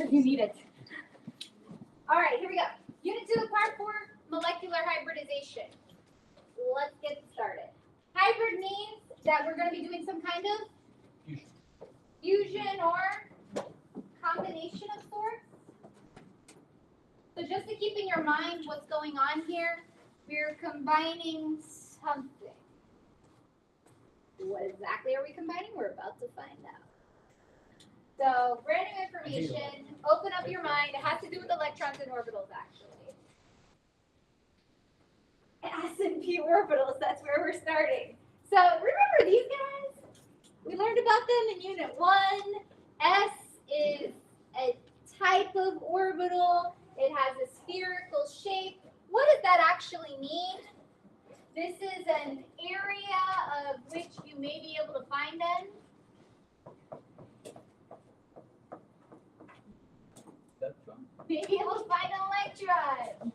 if you need it. All right, here we go. Unit 2 of Part 4, molecular hybridization. Let's get started. Hybrid means that we're going to be doing some kind of fusion or combination of sorts. So just to keep in your mind what's going on here, we're combining something. What exactly are we combining? We're about to find out. So brand new information, open up your mind. It has to do with electrons and orbitals, actually. S and P orbitals, that's where we're starting. So remember these guys? We learned about them in Unit 1. S is a type of orbital. It has a spherical shape. What does that actually mean? This is an area of which you may be able to find them. May be able to find an electron.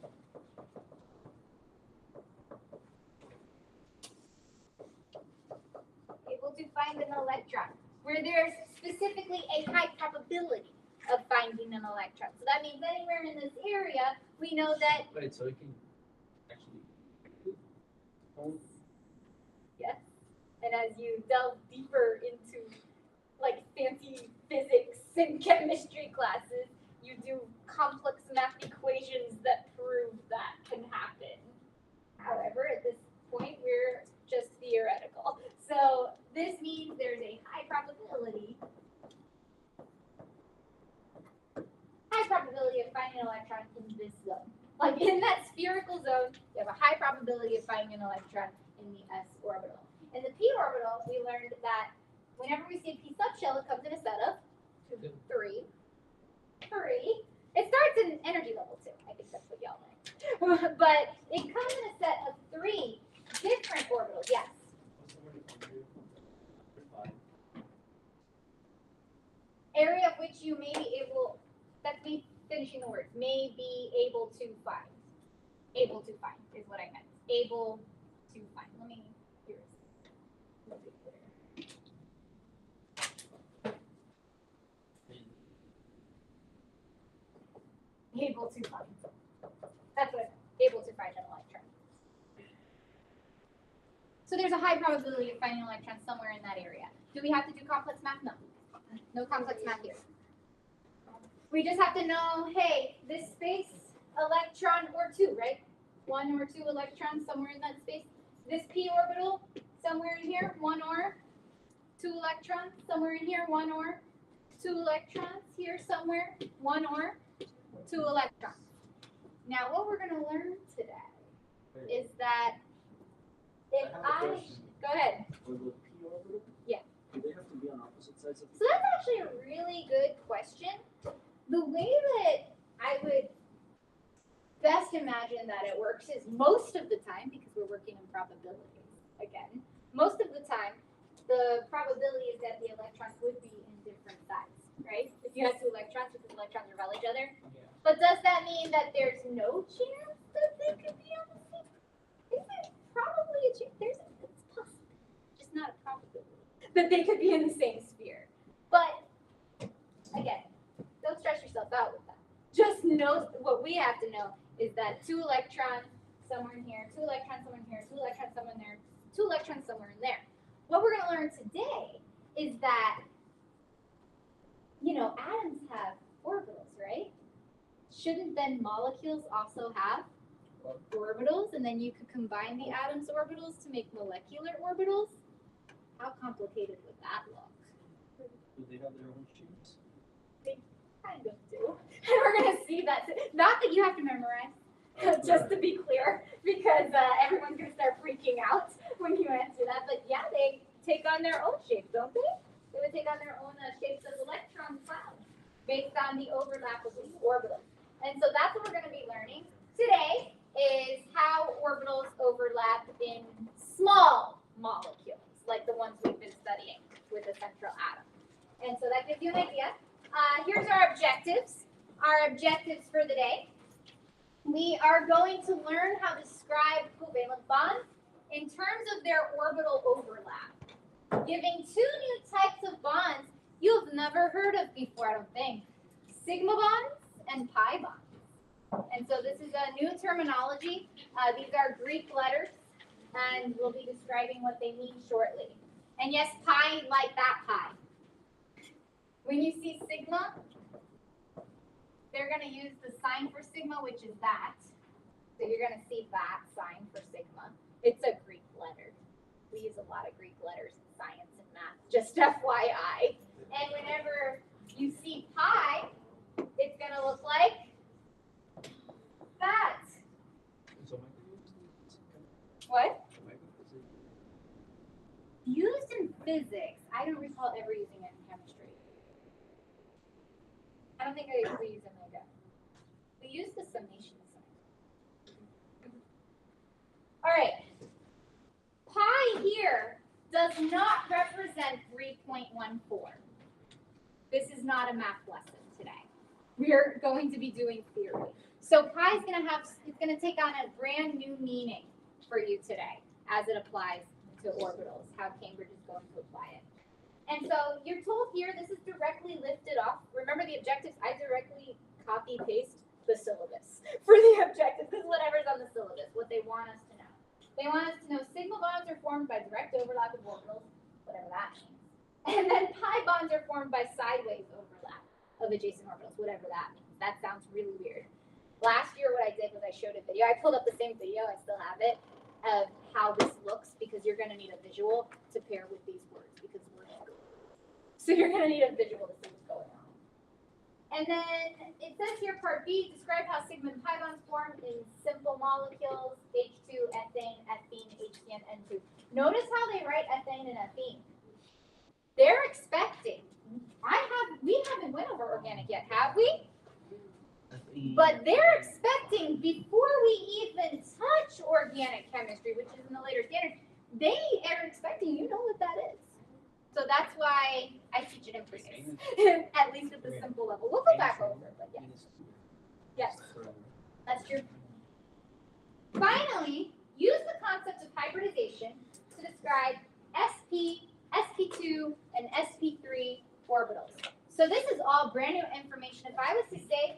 Able to find an electron. Where there's specifically a high probability of finding an electron. So that means anywhere in this area, we know that. Right, so it can actually. Yes. And as you delve deeper into like fancy physics and chemistry classes, you do complex math equations that prove that can happen. However, at this point, we're just theoretical. So this means there's a high probability of finding an electron in this zone. Like in that spherical zone, you have a high probability of finding an electron in the s orbital. In the p orbital, we learned that whenever we see a p subshell, it comes in a set of 3. It starts in energy level 2. I think that's what y'all learned. But it comes in a set of 3 different orbitals. Yes. Area of which you may be able, that's me finishing the words, may be able to find. Able to find is what I meant. Able to find. Let me, here's, let me clear. Able to find. That's what, able to find an electron. So there's a high probability of finding an electron somewhere in that area. Do we have to do complex math? No. No complex math here. We just have to know, hey, this space, electron or 2, right? 1 or 2 electrons somewhere in that space. This p orbital, somewhere in here, 1 or 2 electrons, somewhere in here, 1 or 2 electrons, here somewhere, 1 or 2 electrons. Now, what we're going to learn today is that if go ahead. Yeah. Do they have to be on opposite sides of the So that's actually a really good question. The way that I would best imagine that it works is most of the time, because we're working in probabilities again, most of the time, the probability is that the electrons would be in different sides, right? If you had 2 electrons, because electrons repel each other. Yeah. But does that mean that there's no chance that they could be on the same? Is it probably a chance? It's possible, just not a probability that they could be in the same sphere. But again, don't stress yourself out with that. Just know what we have to know is that 2 electrons somewhere in here, 2 electrons somewhere in here, 2 electrons somewhere in there, 2 electrons somewhere in there. What we're going to learn today is that, you know, atoms have orbitals, right? Shouldn't then molecules also have orbitals? And then you could combine the atoms' orbitals to make molecular orbitals? How complicated would that look? Do they have their own shapes? They kind of do. And we're going to see that. Not that you have to memorize, just to be clear, because everyone's going to start freaking out when you answer that. But yeah, they take on their own shapes, don't they? They would take on their own shapes as electron clouds based on the overlap of the orbitals. And so that's what we're going to be learning today is how orbitals overlap in small molecules, like the ones we've been studying with the central atom. And so that gives you an idea. Here's our objectives. Our objectives for the day. We are going to learn how to describe covalent bonds in terms of their orbital overlap, giving 2 new types of bonds you've never heard of before, I don't think. sigma bonds and pi bonds. And so this is a new terminology. These are Greek letters, and we'll be describing what they mean shortly. And yes, pi like that pi. When you see sigma, they're going to use the sign for sigma, which is that. So you're going to see that sign for sigma. It's a Greek letter. We use a lot of Greek letters in science and math, just FYI. And whenever you see pi, it's going to look like that. What? Used in physics. I don't recall ever using it in chemistry. I don't think we use it in Lego. We use the summation sign. All right. Pi here does not represent 3.14. This is not a math lesson today. We're going to be doing theory. So pi is going to take on a brand new meaning for you today as it applies to orbitals, how Cambridge is going to apply it. And so you're told here this is directly lifted off. Remember the objectives, I directly copy paste the syllabus for the objectives. This is whatever's on the syllabus, what they want us to know. They want us to know sigma bonds are formed by direct overlap of orbitals, whatever that means. And then pi bonds are formed by sideways overlap of adjacent orbitals, whatever that means. That sounds really weird. Last year what I did was I showed a video. I pulled up the same video, I still have it, of how this looks because you're going to need a visual to pair with these words because we're so you're going to need a visual to see what's going on. And then it says here, part B, describe how sigma and pi bonds form in simple molecules, H2, ethane, ethene, HCN, N2. Notice how they write ethane and ethene. They're expecting, we haven't went over organic yet, have we? But they're expecting, before we even touch organic chemistry, which is in the later standard, they are expecting you know what that is. So that's why I teach it in physics, at least at the simple level. We'll go back over, but yeah. Yes, that's true. Finally, use the concept of hybridization to describe sp, sp2, and sp3 orbitals. So this is all brand new information. If I was to say,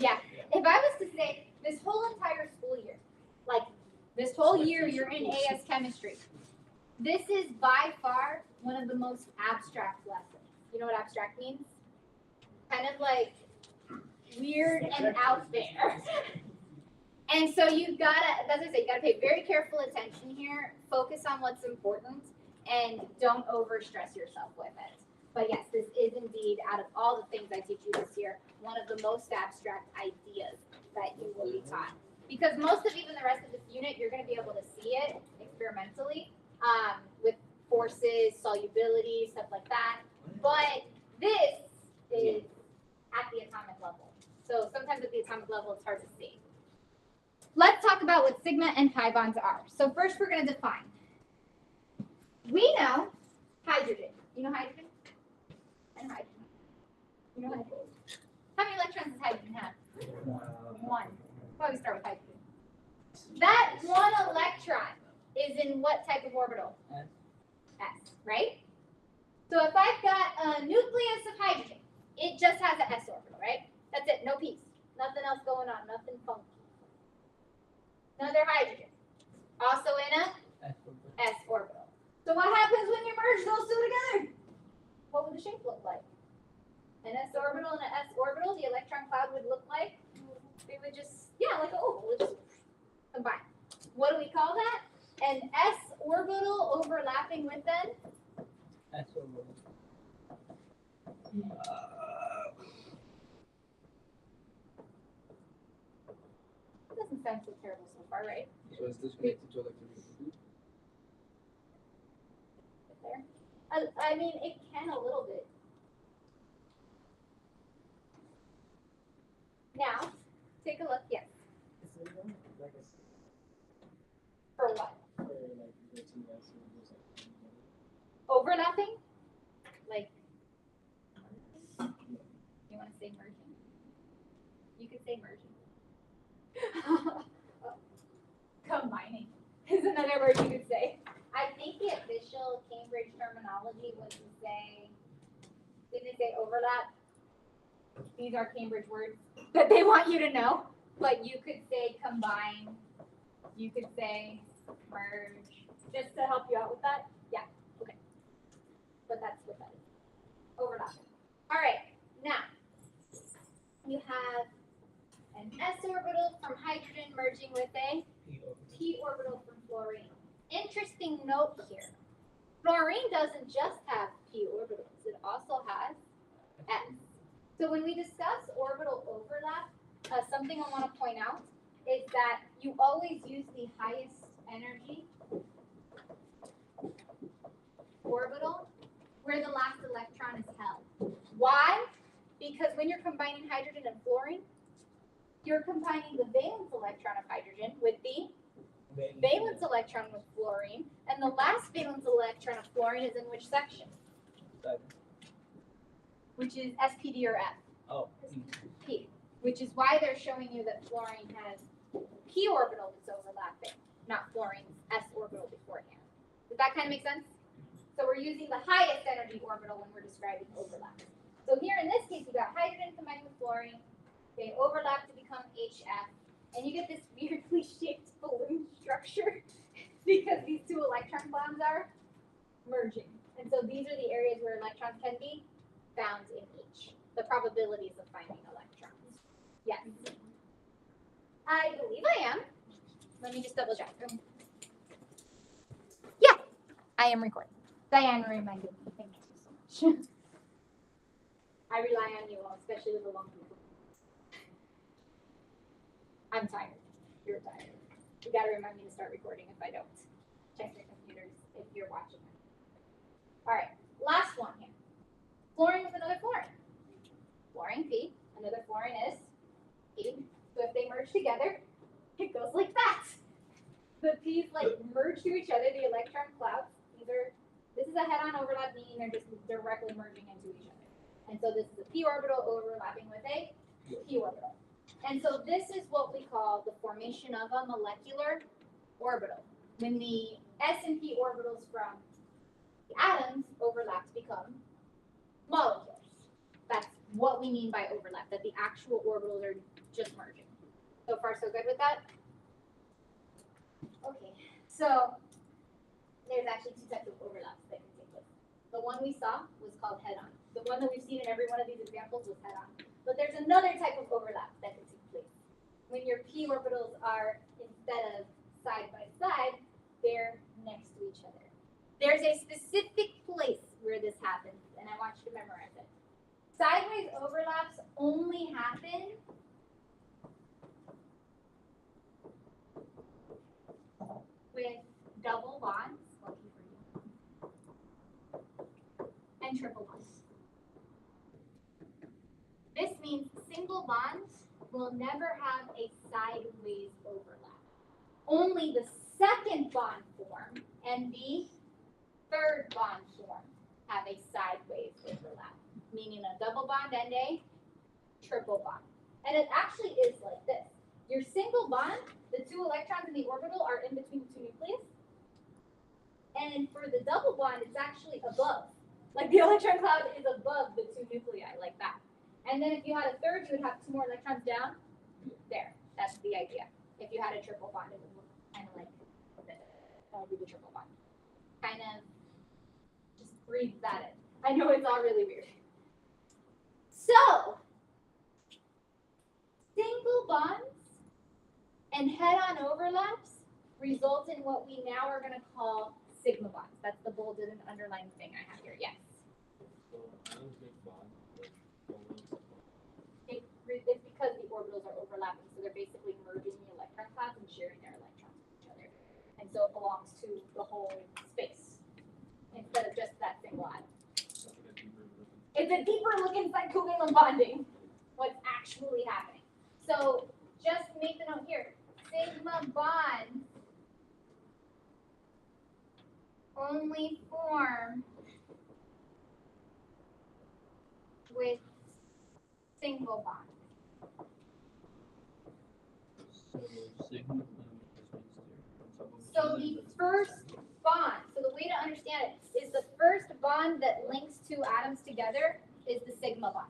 if I was to say this whole entire school year, like this whole year you're in AS chemistry, this is by far one of the most abstract lessons. You know what abstract means? Kind of like weird and out there. And so you've got to, as I say, you got to pay very careful attention here, focus on what's important, and don't overstress yourself with it. But yes, this is indeed, out of all the things I teach you this year, one of the most abstract ideas that you will be taught. Because most of even the rest of this unit, you're going to be able to see it experimentally with forces, solubility, stuff like that. But this is at the atomic level. So sometimes at the atomic level, it's hard to see. Let's talk about what sigma and pi bonds are. So first, we're going to define. We know hydrogen. You know hydrogen? And hydrogen. You know hydrogen? How many electrons does hydrogen have? One. Why we start with hydrogen? That one electron is in what type of orbital? S, right? So if I've got a nucleus of hydrogen, it just has an S orbital, right? That's it, no peace. Nothing else going on, nothing funky. Another hydrogen, also in a S orbital. So what happens when you merge those two together? What would the shape look like? An S orbital and an S orbital, the electron cloud would look like? It would just, like an oval, it would just combine. What do we call that? An S orbital overlapping with an S orbital. doesn't sound so terrible so far, right? So is this connected to electricity? There. I mean, it can a little bit. Now, take a look. Yes. For what? Overlapping? Like, you want to say merging? You could say merging. Combining is another word you could say. I think the official Cambridge terminology was to say, didn't it say overlap? These are Cambridge words that they want you to know. But you could say combine. You could say merge. Just to help you out with that. Yeah. Okay. But that's what that is. Overlapping. All right. Now you have an s orbital from hydrogen merging with a p orbital from fluorine. Interesting note here. Fluorine doesn't just have p orbitals. It also has s. So when we discuss orbital overlap, something I want to point out is that you always use the highest energy orbital where the last electron is held. Why? Because when you're combining hydrogen and fluorine, you're combining the valence electron of hydrogen with the valence electron with fluorine, and the last valence electron of fluorine is in which section? Which is SPD or F? Oh. P. Which is why they're showing you that fluorine has p orbital that's overlapping, not fluorine's s orbital beforehand. Does that kind of make sense? So we're using the highest energy orbital when we're describing overlap. So here in this case, you got hydrogen combining with fluorine. They overlap to become HF, and you get this weirdly shaped balloon structure because these two electron clouds are merging. And so these are the areas where electrons can be found in each. The probabilities of finding electrons. Yes. I believe I am. Let me just double check. Yeah, I am recording. Diane reminded me. Thank you so much. I rely on you all, especially with the long people. I'm tired. You're tired. You gotta remind me to start recording if I don't. Check your computers if you're watching it. All right, last one here. Fluorine with another fluorine. Fluorine P, another fluorine is P. So if they merge together, it goes like that. The P's like merge to each other, the electron clouds. This is a head-on overlap, meaning they're just directly merging into each other. And so this is a p orbital overlapping with a p orbital. And so this is what we call the formation of a molecular orbital. When the s and p orbitals from the atoms overlap to become molecules. That's what we mean by overlap, that the actual orbitals are just merging. So far, so good with that? Okay, so there's actually two types of overlaps that can take place. The one we saw was called head-on. The one that we've seen in every one of these examples was head-on. But there's another type of overlap that can take place. When your p orbitals are, instead of side by side, they're next to each other. There's a specific place where this happens, and I want you to memorize it. Sideways overlaps only happen with double bonds, and triple bonds. This means single bonds will never have a sideways overlap. Only the second bond form and the third bond form have a sideways overlap, meaning a double bond and a triple bond. And it actually is like this. Your single bond, the two electrons in the orbital are in between the two nucleus. And for the double bond, it's actually above. Like the electron cloud is above the two nuclei, like that. And then if you had a third, you would have two more electrons down. There. That's the idea. If you had a triple bond, it would look kind of like this. That would be the triple bond. Kind of just breathe that in. I know it's all really weird. So, single bonds and head-on overlaps result in what we now are going to call sigma bonds. That's the bolded and underlined thing I have here. Yes. It's because the orbitals are overlapping, so they're basically merging the electron clouds and sharing their electrons with each other. And so it belongs to the whole space instead of just that single atom. It's a deeper look inside covalent bonding, what's actually happening. So just make the note here. Sigma bonds only form with single bonds. So the first bond, so the way to understand it is the first bond that links two atoms together is the sigma bond.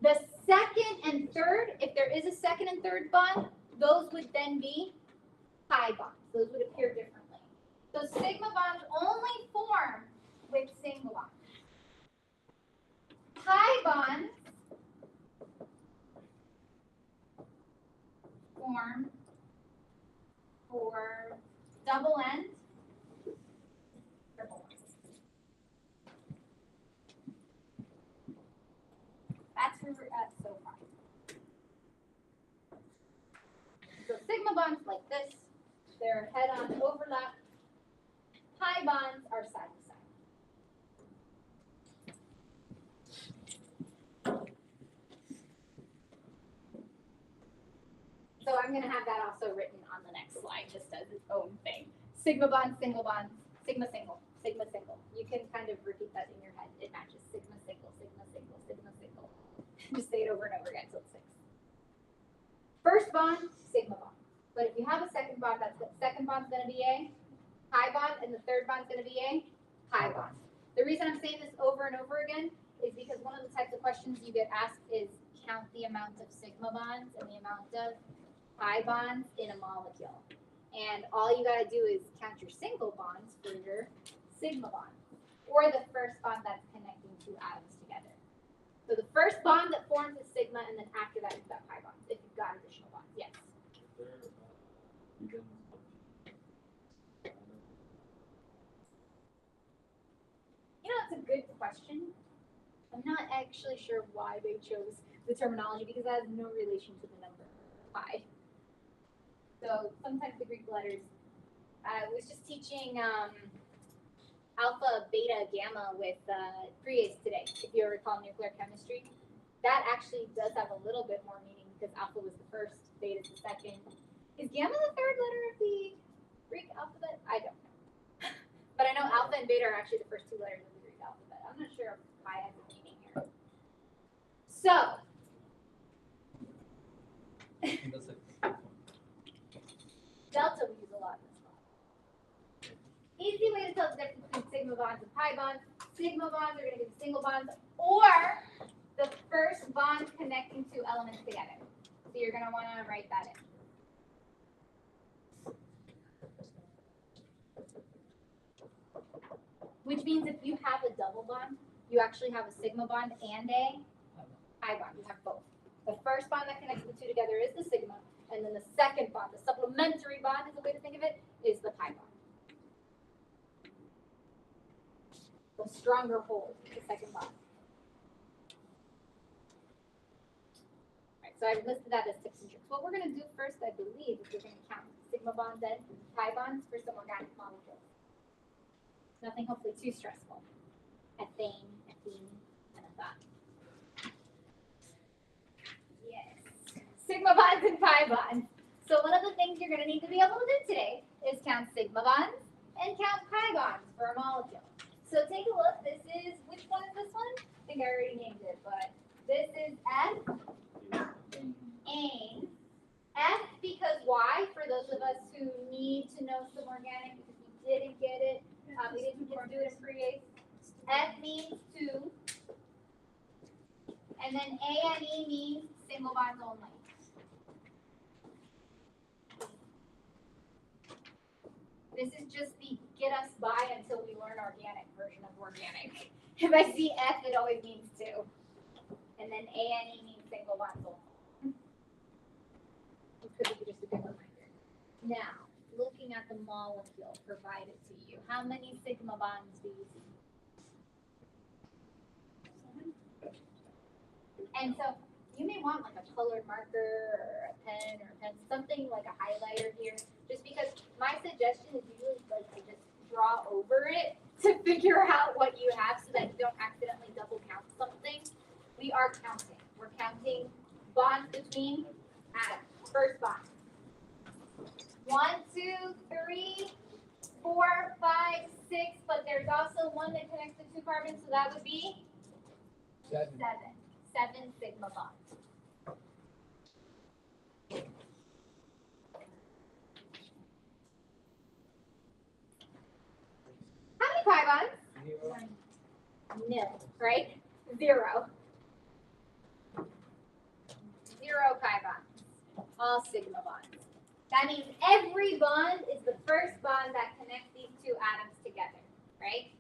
The second and third, if there is a second and third bond, those would then be pi bonds. Those would appear differently. So sigma bonds only form with single bonds. Pi bonds form for double end, triple end. That's where we're at so far. So sigma bonds like this, they're head-on overlap. Pi bonds are side to side. So I'm going to have that also written on the next slide, just as its own thing. Sigma bonds, single bonds, sigma single, sigma single. You can kind of repeat that in your head. It matches sigma single, sigma single, sigma single. Just say it over and over again until it sticks. First bond, sigma bond. But if you have a second bond, that's the second bond's going to be a pi bond, and the third bond's going to be a pi bond. The reason I'm saying this over and over again is because one of the types of questions you get asked is count the amount of sigma bonds and the amount of pi bonds in a molecule. And all you got to do is count your single bonds for your sigma bond, or the first bond that's connecting two atoms together. So the first bond that forms is sigma, and then after that you've got pi bonds, if you've got additional bonds. Yes? You know, it's a good question. I'm not actually sure why they chose the terminology, because that has no relation to the number pi. So sometimes the Greek letters, I was just teaching alpha, beta, gamma with Prius today, if you recall nuclear chemistry. That actually does have a little bit more meaning because alpha was the first, beta is the second. Is gamma the third letter of the Greek alphabet? I don't know. But I know alpha and beta are actually the first two letters of the Greek alphabet. I'm not sure if pi has a meaning here. So, delta we use a lot in this class. Easy way to tell the difference between sigma bonds and pi bonds. Sigma bonds are going to be the single bonds, or the first bond connecting two elements together. So you're going to want to write that in. Which means if you have a double bond, you actually have a sigma bond and a pi bond. You have both. The first bond that connects the two together is the sigma, and then the second bond, the supplementary bond is a way to think of it, is the pi bond. The stronger hold, the second bond. Right, so I've listed that as tips and tricks. What we're going to do first, I believe, is we're going to count sigma bonds and pi bonds for some organic molecules. Nothing hopefully too stressful. Ethane, and a thought. Yes. Sigma bonds and pi bonds. So one of the things you're going to need to be able to do today is count sigma bonds and count pi bonds for a molecule. So take a look. This is, which one is this one? I think I already named it, but this is F. Ane. F because why? For those of us who need to know some organic because we didn't get it. We didn't get to do it in pre-A. F means two. And then A and E means single bonds only. This is just the get us by until we learn organic version of organic. If I see F, it always means two. And then A and E means single bonds only. It could be just a good reminder. Now, looking at the molecule provided to you, how many sigma bonds do you see? And so you may want like a colored marker or a pen or a pen, something like a highlighter here, just because my suggestion is usually like to just draw over it to figure out what you have so that you don't accidentally double count something. We are counting. We're counting bonds between atoms. First bond. 1, 2, 3, 4, 5, 6, but there's also one that connects the two carbons, so that would be 7. 7 sigma bonds. How many pi bonds? Nil, right? 0. zero pi bonds, all sigma bonds. That means every bond is the first bond that connects these two atoms together, right?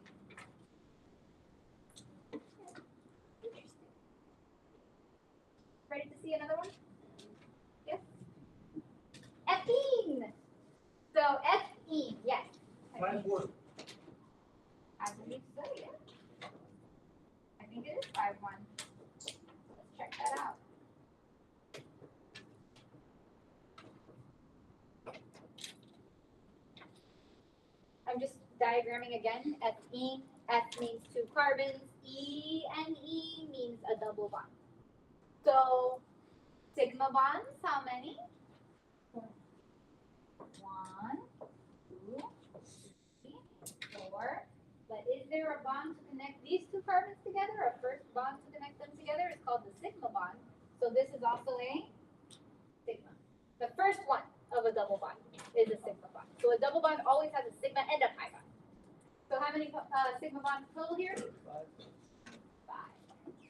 Interesting. Ready to see another one? Yes? Ethene. So ethene, yes. 5-1. I believe so, yeah. I think it is 5-1. Let's check that out. I'm just diagramming again. Ethene, F means two carbons. E and E means a double bond. So sigma bonds, how many? 1, 2, 3, 4. But is there a bond to connect these two carbons together? A first bond to connect them together is called the sigma bond. So this is also a sigma. The first one of a double bond is a sigma bond. So a double bond always has a sigma and a pi bond. So how many sigma bonds total here? 5.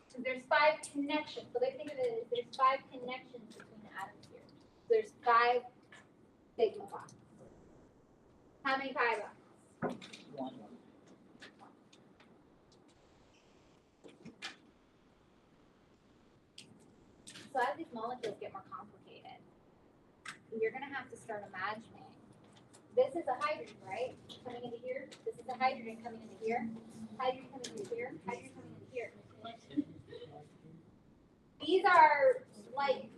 So there's 5 connections. So they think of it as there's 5 connections between the atoms here. So there's 5 sigma bonds. How many pi bonds? 1. So as these molecules get more complicated, you're going to have to start imagining. This is a hydrogen, right? Coming into here. This is a hydrogen coming into here. Hydrogen coming into here. Hydrogen coming into here. These are like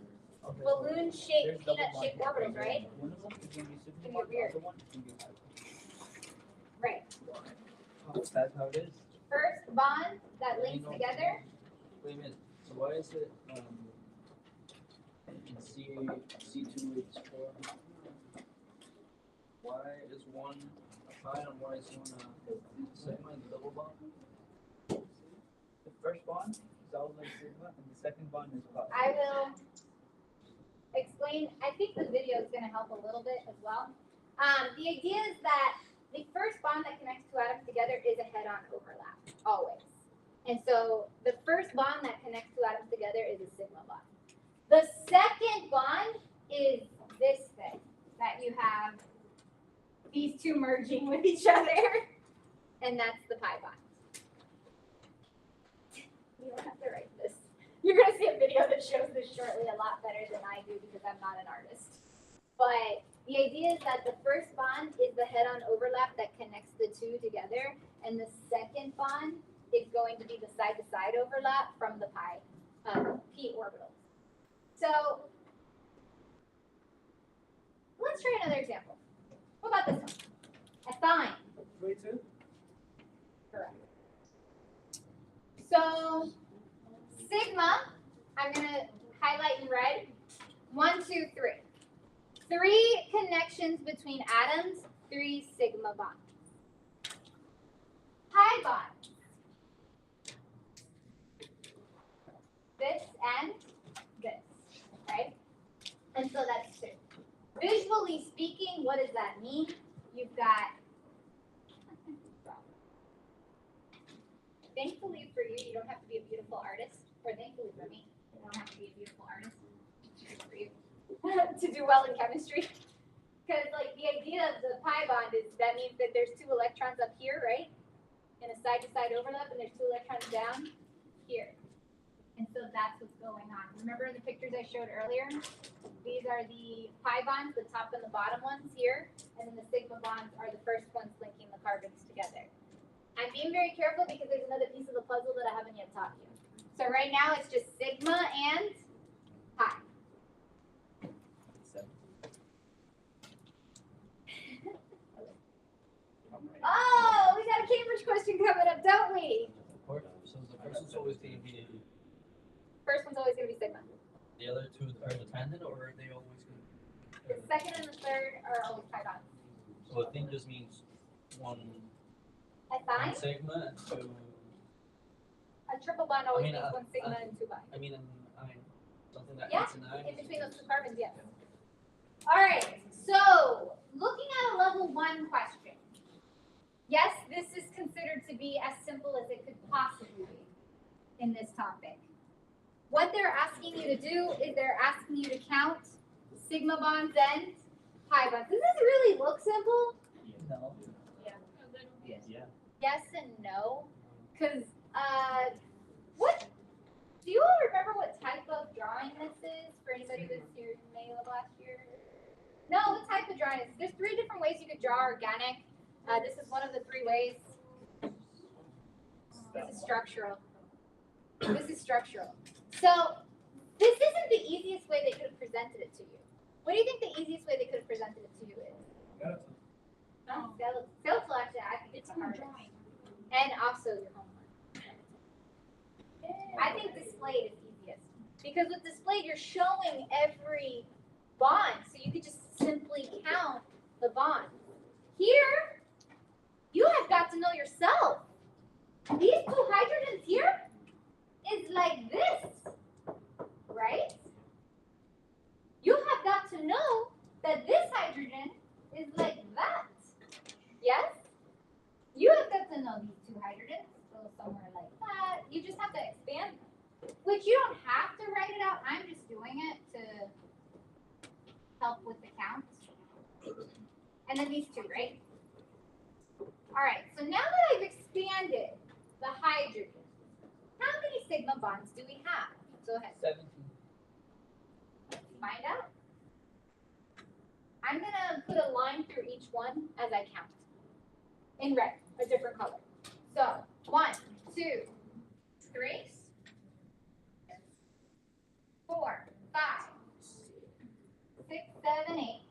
balloon-shaped, peanut-shaped orbitals, right? One of them is going to be Come sigma, over here. the other one can be hydrogen. Right. That's how it is. First bond that links together. Wait a minute. So why is it C2H4? Why is one a pi and why is one a sigma in the double bond? The first bond is always like sigma and the second bond is pi. I will explain. I think the video is going to help a little bit as well. The idea is that the first bond that connects two atoms together is a head-on overlap, always. And so the first bond that connects two atoms together is a sigma bond. The second bond is this thing, that you have these two merging with each other, and that's the pi bond. You don't have to write this. You're going to see a video that shows this shortly a lot better than I do because I'm not an artist. But the idea is that the first bond is the head-on overlap that connects the two together, and the second bond is going to be the side-to-side overlap from the p orbitals. So let's try another example. What about this one? Ethine. 3-2. Correct. So sigma, I'm going to highlight in red. 1, 2, 3. 3 connections between atoms, 3 sigma bonds. Pi bonds. This and this, right? And so that's 2. Visually speaking, what does that mean? You've got, thankfully for you, you don't have to be a beautiful artist, or thankfully for me, you don't have to be a beautiful artist. Good for you. To do well in chemistry. Because like the idea of the pi bond is that means that there's 2 electrons up here, right? In a side-to-side overlap, and there's 2 electrons down here. And so that's what's going on. Remember in the pictures I showed earlier? These are the pi bonds, the top and the bottom ones here, and then the sigma bonds are the first ones linking the carbons together. I'm being very careful because there's another piece of the puzzle that I haven't yet taught you. So right now it's just sigma and pi. Oh, we got a Cambridge question coming up, don't we? So the first one's always going to be First one's always going to be sigma. the other two are the tangent, or are they always going to? The second and the third are always pi bonds. So a thing just means one Ethine, sigma and 2. a triple bond always I mean, means 1 sigma and 2 pi. I mean, something that Yeah, hits an eye. in between those 2 carbons, yes. All right, so looking at a level 1 question. Yes, this is considered to be as simple as it could possibly be in this topic. What they're asking asking you to do is they're asking you to count sigma bonds and pi bonds. Does this really look simple? No. Yeah. Yes. Yeah. Yes and no. Because, what? Do you all remember what type of drawing this is for anybody who was here in May of last year? No, what type of drawing is this? There's 3 different ways you could draw organic. This is one of the 3 ways. This is structural. This is structural. So, this isn't the easiest way they could have presented it to you. What do you think the easiest way they could have presented it to you is? No, skeletal actually, I think it's the hardest. And also your homework. I think displayed is easiest. Because with displayed, you're showing every bond. So you could just simply count the bonds. Here, you have got to know yourself. These 2 hydrogens here is like this, right? You have got to know that this hydrogen is like that. Yes? You have got to know these 2 hydrogens go somewhere like that. You just have to expand them, which you don't have to write it out. I'm just doing it to help with the count. And then these 2, right? All right, so now that I've expanded the hydrogen, how many sigma bonds do we have? Go ahead. 17. Let's find out. I'm gonna put a line through each one as I count. In red, a different color. So 1, 2, 3, 4, 5, 6, 7, 8,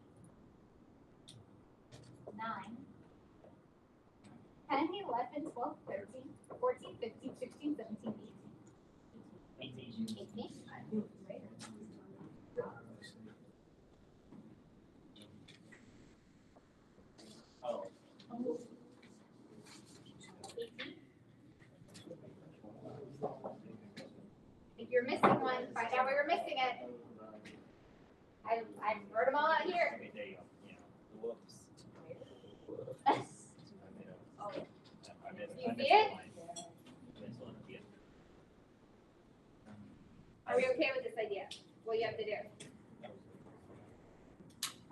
9, 10, 11, 12, 13, 14, 15, 16, 17, 18. 18. Oh. 18. If you're missing one, find out where you're missing it. I wrote them all out here. There you go. Yeah. Whoops. You see it? Are we okay with this idea? What you have to do?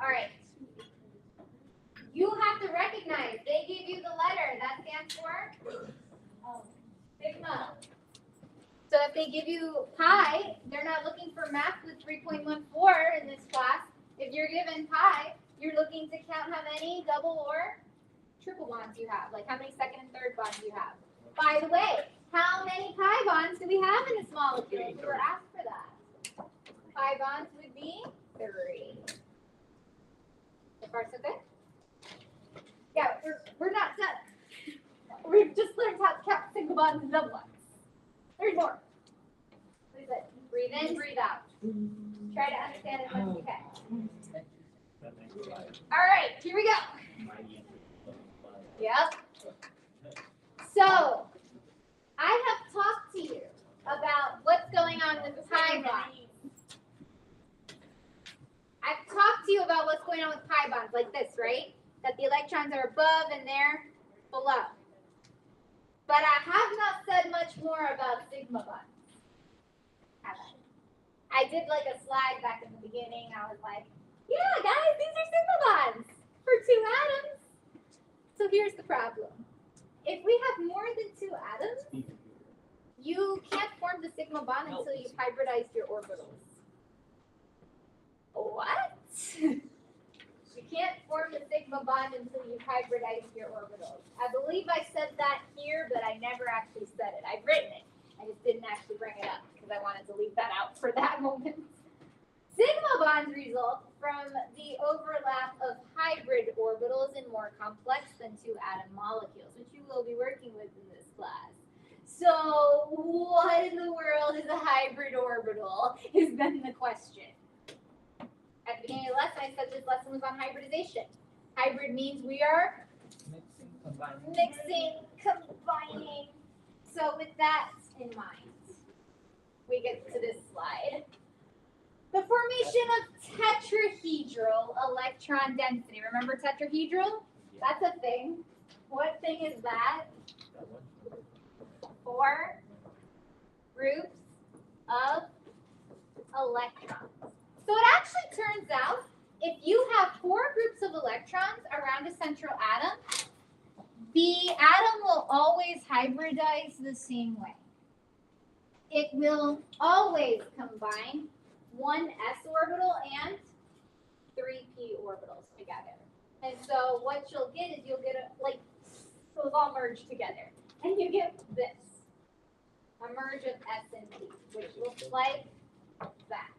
All right. You have to recognize they give you the letter that stands for sigma. So if they give you pi, they're not looking for math with 3.14 in this class. If you're given pi, you're looking to count how many double or triple bonds you have, like how many second and third bonds you have. By the way, how many pi bonds do we have in this molecule? We were asked for that. Pi bonds would be 3. So far, so good? Yeah, we're not done. We've just learned how to count single bonds and double bonds. There's more. What is it? Breathe in, breathe out. Try to understand as much as you can. All right, here we go. Yep. So, I have talked to you about what's going on with pi bonds. I've talked to you about what's going on with pi bonds, like this, right? That the electrons are above and they're below. But I have not said much more about sigma bonds. Have I? I did like a slide back in the beginning. I was like, yeah, guys, these are sigma bonds for 2 atoms. So here's the problem. If we have more than 2 atoms, you can't form the sigma bond until you've hybridized your orbitals. What? You can't form the sigma bond until you've hybridized your orbitals. I believe I said that here, but I never actually said it. I've written it. I just didn't actually bring it up because I wanted to leave that out for that moment. Sigma bonds result from the overlap of hybrid orbitals in more complex than 2-atom molecules, which you will be working with in this class. So what in the world is a hybrid orbital is then the question. At the beginning of the lesson, I said this lesson was on hybridization. Hybrid means we are mixing, combining. So with that in mind, we get to this slide. The formation of tetrahedral electron density. Remember tetrahedral? That's a thing. What thing is that? 4 groups of electrons. So it actually turns out if you have 4 groups of electrons around a central atom, the atom will always hybridize the same way. It will always combine one s orbital and 3 p orbitals together. And so what you'll get is you'll get those all merge together. And you get this, a merge of S and P, which looks like that.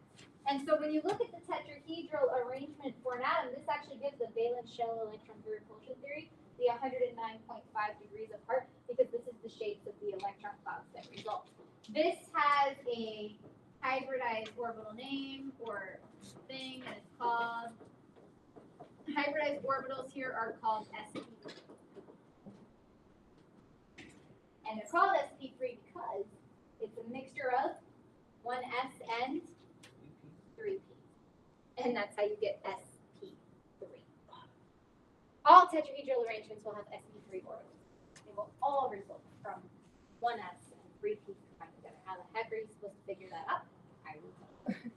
And so when you look at the tetrahedral arrangement for an atom, this actually gives the valence shell electron repulsion theory, the 109.5 degrees apart, because this is the shapes of the electron clouds that result. This has a hybridized orbital name or thing, and it's called, hybridized orbitals here are called sp3. And they're called sp3 because it's a mixture of one s and 3p. And that's how you get sp3. All tetrahedral arrangements will have sp3 orbitals. They will all result from one s and 3p combined together. How the heck are you supposed to figure that out? I will tell you.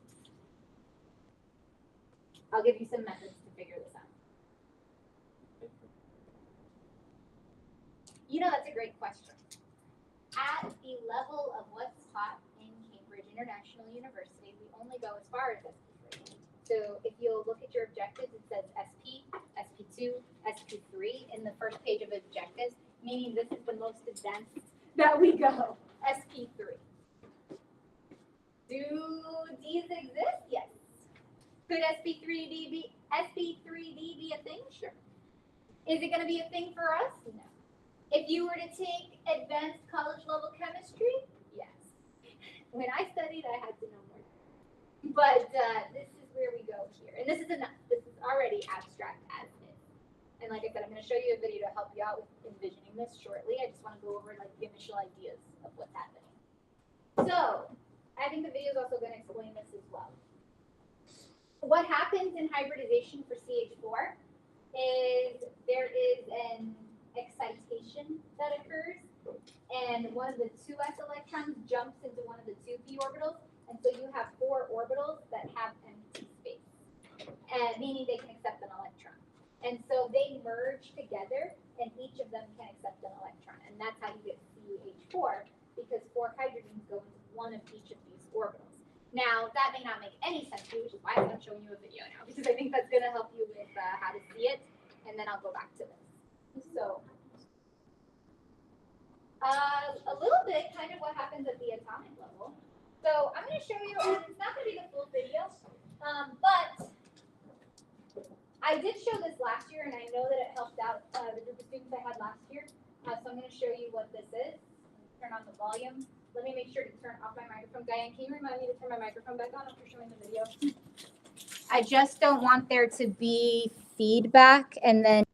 I'll give you some methods to figure this out. You know, that's a great question. At the level of what's taught in Cambridge International University, we only go as far as SP3. So if you'll look at your objectives, it says SP, SP2, SP3 in the first page of objectives, meaning this is the most advanced that we go, SP3. Do Ds exist? Yes. Could SP3D be a thing? Sure. Is it going to be a thing for us? No. If you were to take advanced college level chemistry, yes. When I studied, I had to know more. But this is where we go here. And this is enough. This is already abstract as is. And like I said, I'm going to show you a video to help you out with envisioning this shortly. I just want to go over like the initial ideas of what's happening. So I think the video is also going to explain this as well. What happens in hybridization for CH4 is there is an excitation that occurs, and one of the 2s electrons jumps into one of the 2p orbitals, and so you have 4 orbitals that have empty space, and meaning they can accept an electron. And so they merge together, and each of them can accept an electron, and that's how you get CH4, because 4 hydrogens go into one of each of these orbitals. Now, that may not make any sense to you, which is why I'm showing you a video now, because I think that's going to help you with how to see it, and then I'll go back to this. So, a little bit kind of what happens at the atomic level. So, I'm going to show you, and it's not going to be the full video, but I did show this last year, and I know that it helped out the group of students I had last year. So, I'm going to show you what this is. Turn on the volume. Let me make sure to turn off my microphone. Diane, can you remind me to turn my microphone back on if you're showing the video? I just don't want there to be feedback and then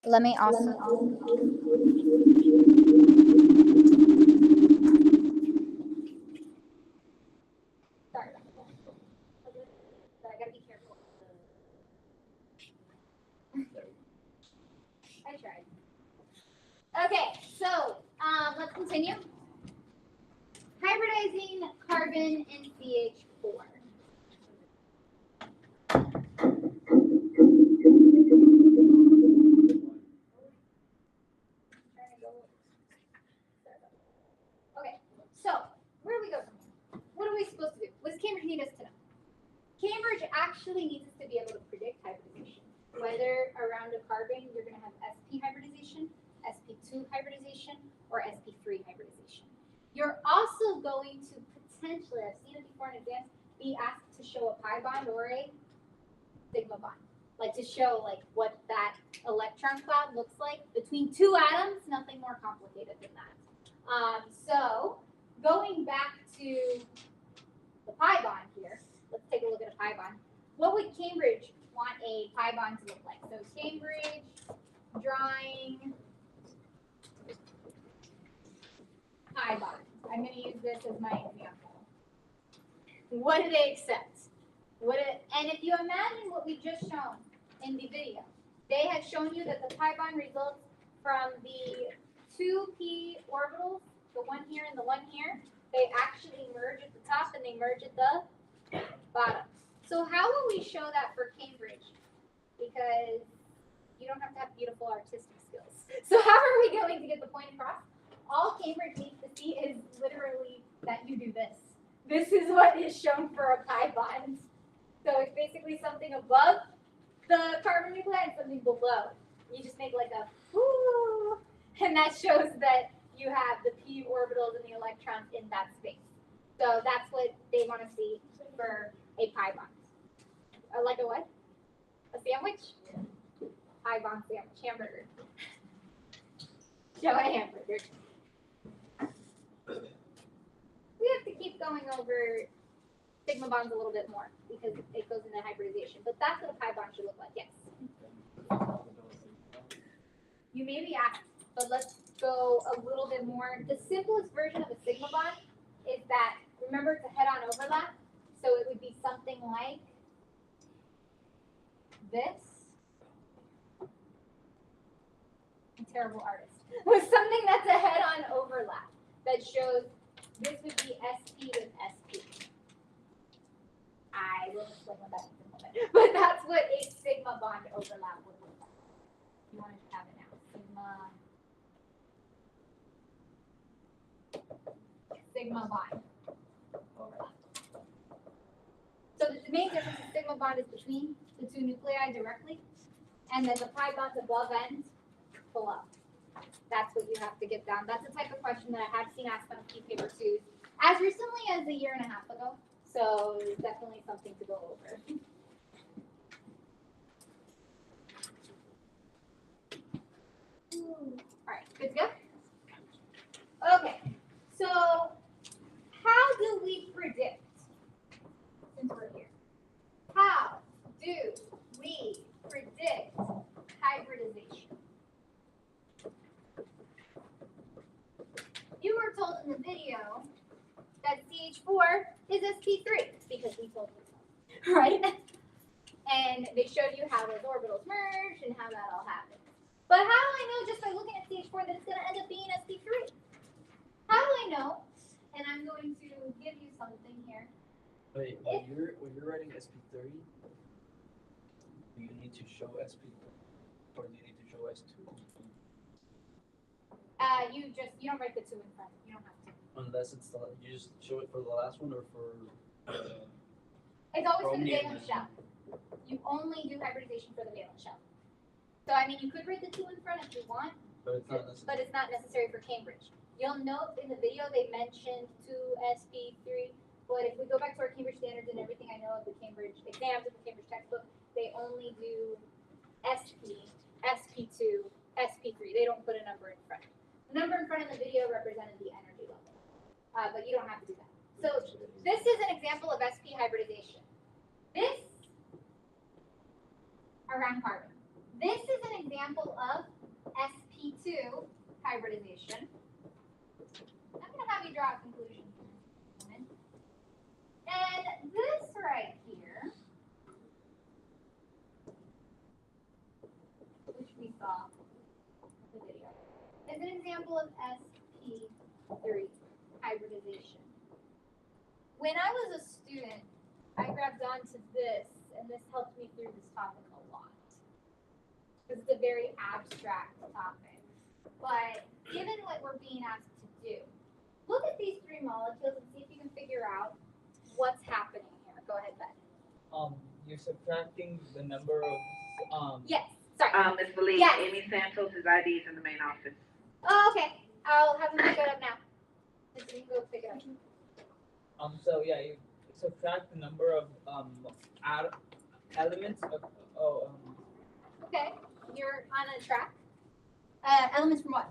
Let me also. Sorry. I gotta be careful. I tried. Okay, so let's continue. Hybridizing carbon and CH4. Okay, so where do we go from here? What are we supposed to do? What does Cambridge need us to know? Cambridge actually needs us to be able to predict hybridization. Whether around a carbon you're going to have sp hybridization, sp2 hybridization, or sp3 hybridization. You're also going to potentially, I've seen it before in exams, be asked to show a pi bond or a sigma bond. Like to show like what that electron cloud looks like between two atoms, nothing more complicated than that. So going back to the pi bond here, let's take a look at a pi bond. What would Cambridge want a pi bond to look like? So Cambridge drawing pi bond. I'm going to use this as my example. What do they accept? And if you imagine what we just shown in the video, they had shown you that the pi bond results from the two p orbitals, the one here and the one here. They actually merge at the top and they merge at the bottom. So how will we show that for Cambridge? Because you don't have to have beautiful artistic skills. So how are we going to get the point across? All Cambridge needs to see is literally that you do this. This is what is shown for a pi bond. So it's basically something above the carbon nuclei and something below. You just make like a whoo, and that shows that you have the p orbitals and the electrons in that space. So that's what they want to see for a pi bond. Like a what? A sandwich? Pi bond sandwich, hamburger. Show a hamburger. We have to keep going over sigma bonds a little bit more because it goes into hybridization. But that's what a pi bond should look like, yes. You may be asked, but let's go a little bit more. The simplest version of a sigma bond is that, remember, it's a head-on overlap. So it would be something like this. I'm a terrible artist. With something that's a head-on overlap that shows this would be sp with sp. I will explain what that is in a moment. But that's what a sigma bond overlap would look like. You want to have it now. Sigma bond overlap. So the main difference is sigma bond is between the two nuclei directly, and then the pi bond's above and below. That's what you have to get down. That's the type of question that I have seen asked on key paper 2 as recently as a year and a half ago. So it's definitely something to go over. All right, good to go? Okay, so how do we predict, since we're here, how do we predict hybridization? You were told in the video that CH4 is sp3 because we told you so, right? And they showed you how those orbitals merge and how that all happens. But how do I know just by looking at CH4 that it's going to end up being sp3? How do I know? And I'm going to give you something here. Wait, when you're writing sp3, do you need to show sp3 or do you need to show s2? You don't write the 2 in front. You don't have to. Unless it's you just show it for the last one or for. It's always for the valence shell. You only do hybridization for the valence shell. So I mean, you could write the 2 in front if you want, But it's not necessary. for Cambridge. You'll note in the video they mentioned 2sp3, but if we go back to our Cambridge standards and everything I know of the Cambridge exams and the Cambridge textbook, they only do sp, sp2, sp3. They don't put a number in front. The number in front of the video represented the energy level, but you don't have to do that. So this is an example of sp hybridization. This around carbon. This is an example of example of sp3 hybridization. When I was a student, I grabbed onto this, and this helped me through this topic a lot. Because it's a very abstract topic. But given what we're being asked to do, look at these three molecules and see if you can figure out what's happening here. Go ahead, Ben. You're subtracting the number of Yes, sorry. Ms. Belize, Yes. Amy Santos is ID in the main office. Oh, okay. I'll have them pick it up now. You can go pick it up. So yeah, you subtract the number of elements of Okay, you're on a track. Elements from what?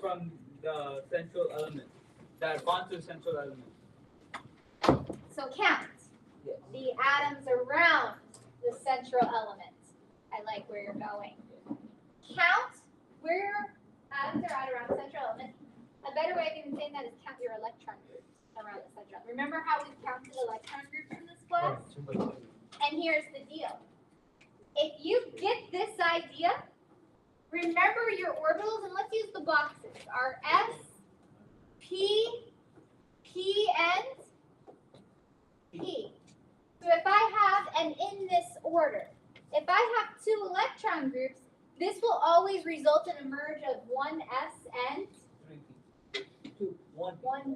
from the central element that bond to the central element. So count Yes. the atoms around the central element. I like where you're going. Count where atoms are at around the central element. A better way of even saying that is count your electron groups around the central. Remember how we counted electron groups in this class? And here's the deal. If you get this idea, remember your orbitals, and let's use the boxes. Are S, P, P, and P. So if I have, and in this order, if I have two electron groups, this will always result in a merge of one S and 3 2 1 one.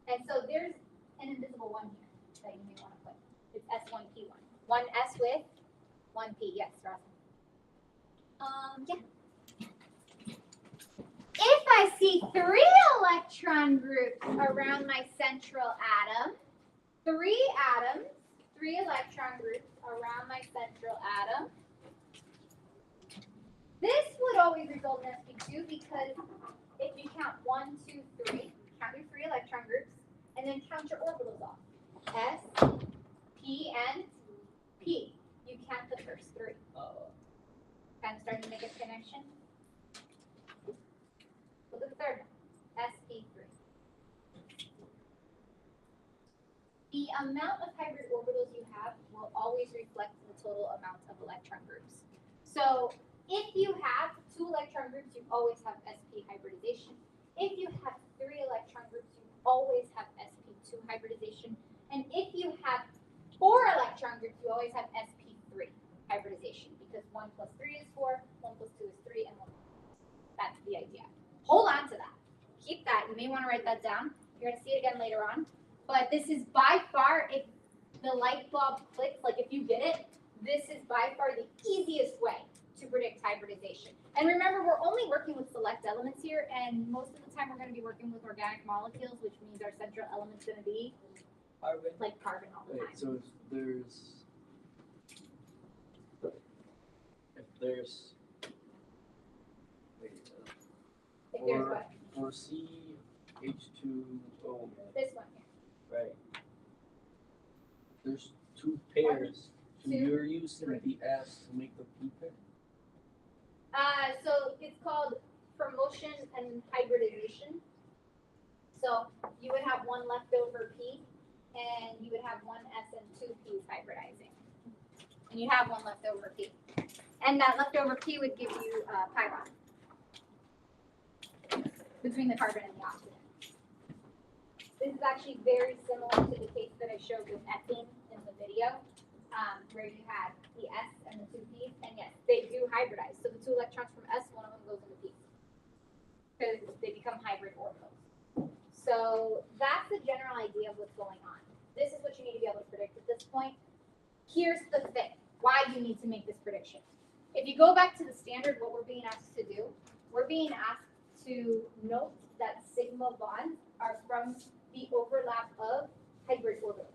And so there's an invisible one here that you may want to put. It's S1P1. One S with one P. Yes, Ross. Yeah. If I see three electron groups around my central atom, three electron groups around my central atom, this would always result in sp2 because if you count 1, 2, 3, count your three electron groups, and then count your orbitals off. S, P, and P. You count the first three. Kind of starting to make a connection. Look at the third one. sp3. The amount of hybrid orbitals you have will always reflect the total amount of electron groups. So if you have two electron groups, you always have sp hybridization. If you have three electron groups, you always have sp2 hybridization. And if you have four electron groups, you always have sp3 hybridization because 1 plus 3 is 4, 1 plus 2 is 3, and 1 plus 4. That's the idea. Hold on to that. Keep that. You may want to write that down. You're going to see it again later on. But this is by far, if the light bulb clicks, like if you get it, this is by far the easiest way to predict hybridization. And remember, we're only working with select elements here, and most of the time we're going to be working with organic molecules, which means our central element's going to be carbon. like carbon all the time. Wait, so if there's If there's what? for CH2O, This one here. right? There's two pairs. So two, you're using three. the S to make the P pair? So it's called promotion and hybridization. So you would have one leftover P, and you would have one S and two P's hybridizing. And you have one leftover P. And that leftover P would give you pi bond between the carbon and the oxygen. This is actually very similar to the case that I showed with ethene in the video, where you had the S and the two P's, and yes, they do hybridize. So the two electrons from S, one of them goes into P, because they become hybrid orbitals. So that's the general idea of what's going on. This is what you need to be able to predict at this point. Here's the thing, why you need to make this prediction. If you go back to the standard, what we're being asked to do, we're being asked to note that sigma bonds are from the overlap of hybrid orbitals.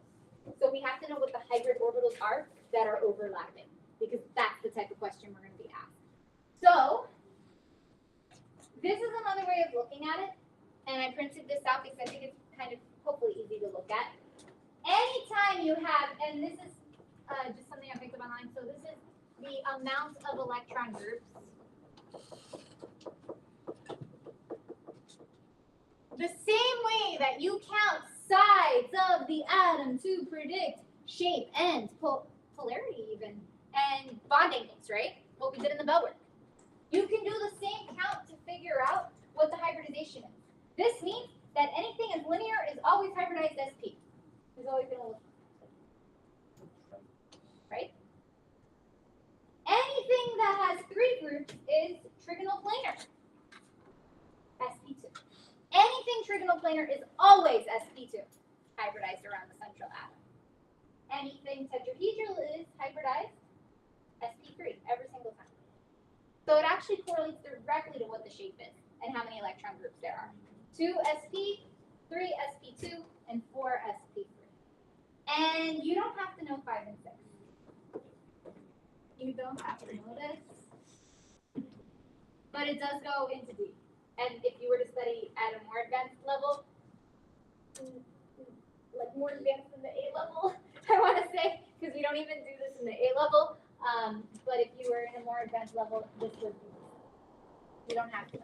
So we have to know what the hybrid orbitals are that are overlapping, because that's the type of question we're going to be asked. So this is another way of looking at it, and I printed this out because I think it's kind of hopefully easy to look at. Anytime you have, and this is just something I picked up online, so this is the amount of electron groups. The same way that you count sides of the atom to predict shape and polarity even, and bond angles, right? What we did in the bell work. You can do the same count to figure out what the hybridization is. This means that anything as linear is always hybridized SP. It's always going to look right. Anything that has 3 groups is trigonal planar. SP2. Anything trigonal planar is always SP2, hybridized around the central atom. Anything tetrahedral is hybridized SP3 every single time. So it actually correlates directly to what the shape is and how many electron groups there are. 2 SP, 3 SP2, and 4 SP3. And you don't have to know 5 and 6. You don't have to know this. But it does go into D. And if you were to study at a more advanced level, like more advanced than the A level, I want to say, because we don't even do this in the A level. But if you were in a more advanced level, this would be. You don't have to.